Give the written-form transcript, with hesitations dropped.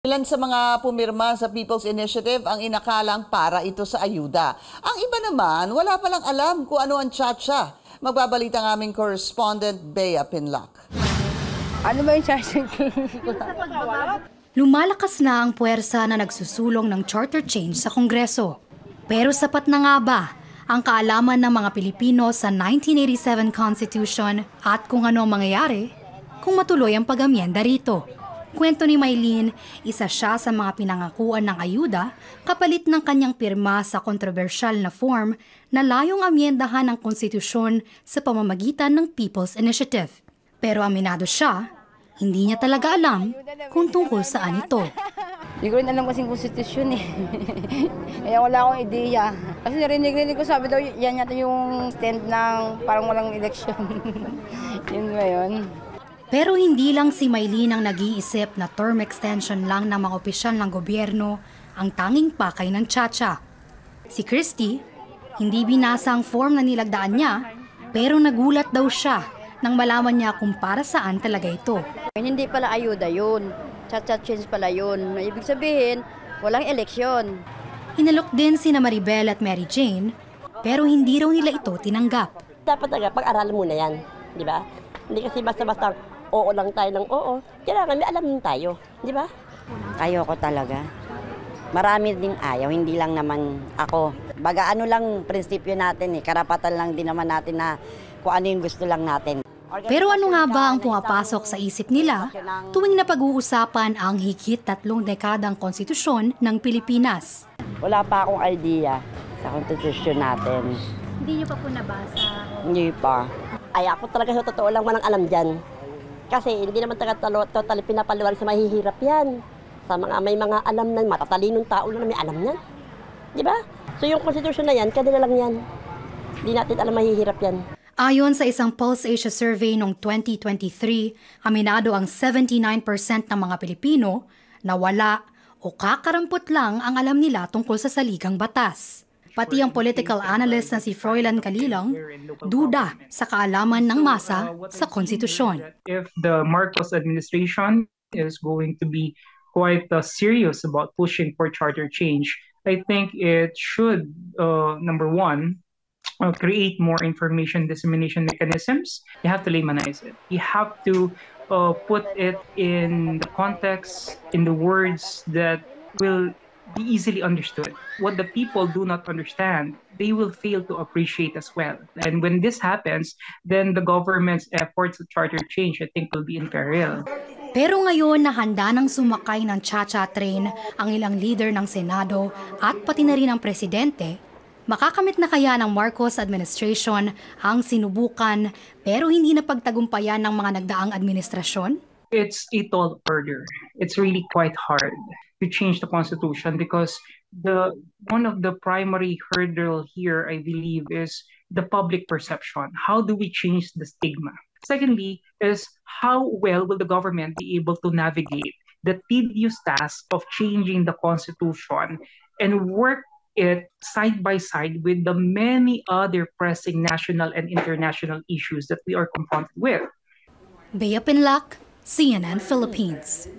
Ilan sa mga pumirma sa People's Initiative ang inakalang para ito sa ayuda. Ang iba naman, wala palang alam kung ano ang tsa-tsa. Magbabalita ng aming correspondent, Bea Pinlock. Ano ba yung tsa-tsa? Lumalakas na ang puwersa na nagsusulong ng charter change sa Kongreso. Pero sapat na nga ba ang kaalaman ng mga Pilipino sa 1987 Constitution at kung ano ang mangyayari kung matuloy ang pag-amyenda rito? Kwento ni Maylene, isa siya sa mga pinangakuan ng ayuda kapalit ng kanyang pirma sa kontrobersyal na form na layong amyendahan ng konstitusyon sa pamamagitan ng People's Initiative. Pero aminado siya, hindi niya talaga alam kung tungkol saan ito. Hindi ko rin alam kasing konstitusyon eh. Kaya wala akong ideya. Kasi narinig ko, sabi daw yan yata yung stand ng parang walang eleksyon. Yun ba yun? Pero hindi lang si Maylene ang nag-iisip na term extension lang ng mga opisyal ng gobyerno ang tanging pakay ng tsa-tsa. Si Christy, hindi binasa ang form na nilagdaan niya, pero nagulat daw siya nang malaman niya kung para saan talaga ito. Hindi pala ayuda yun, tsa-tsa change pala yun. Ibig sabihin, walang eleksyon. Hinalok din sina Maribel at Mary Jane, pero hindi raw nila ito tinanggap. Dapat talaga pag-aralan muna yan, di ba? Hindi kasi basta-basta oo lang tayo ng oo. Kailangan may alam din tayo, di ba? Ayoko talaga. Marami ding ayaw, hindi lang naman ako. Baga ano lang prinsipyo natin eh, karapatan lang din naman natin na kung ano yung gusto lang natin. Pero ano nga ba ang pumapasok sa isip nila tuwing napag-uusapan ang higit 3 dekadang konstitusyon ng Pilipinas? Wala pa akong idea sa konstitusyon natin. Hindi niyo pa po nabasa? Hindi pa. Ay ako talaga sa totoo lang walang alam dyan. Kasi hindi naman totally pinapaliwanag sa mahihirap yan. Sa mga may mga alam na, matatalinong tao na may alam yan. Di ba? So yung konstitusyon na yan, kanila lang yan. Hindi natin alam mahihirap yan. Ayon sa isang Pulse Asia survey noong 2023, aminado ang 79% ng mga Pilipino na wala o kakarampot lang ang alam nila tungkol sa saligang batas. Pati ang political analyst na si Froilan Calilang, duda sa kaalaman ng masa sa konstitusyon. If the Marcos administration is going to be quite serious about pushing for charter change, I think it should, number one, create more information dissemination mechanisms. You have to laymanize it. You have to put it in the context, in the words that will be easily understood. What the people do not understand, they will fail to appreciate as well. And when this happens, then the government's efforts to charter change, I think, will be in peril. Pero ngayon na handa ng sumakay ng tsa-tsa train ang ilang leader ng Senado at pati na rin ang presidente, makakamit na kaya ng Marcos administration ang sinubukan pero hindi na pagtagumpayan ng mga nagdaang administrasyon? It's a tall order. It's really quite hard to change the constitution because one of the primary hurdle here, I believe, is the public perception. How do we change the stigma? Secondly, is how well will the government be able to navigate the tedious task of changing the constitution and work it side by side with the many other pressing national and international issues that we are confronted with. Bea Pinlock, CNN Philippines.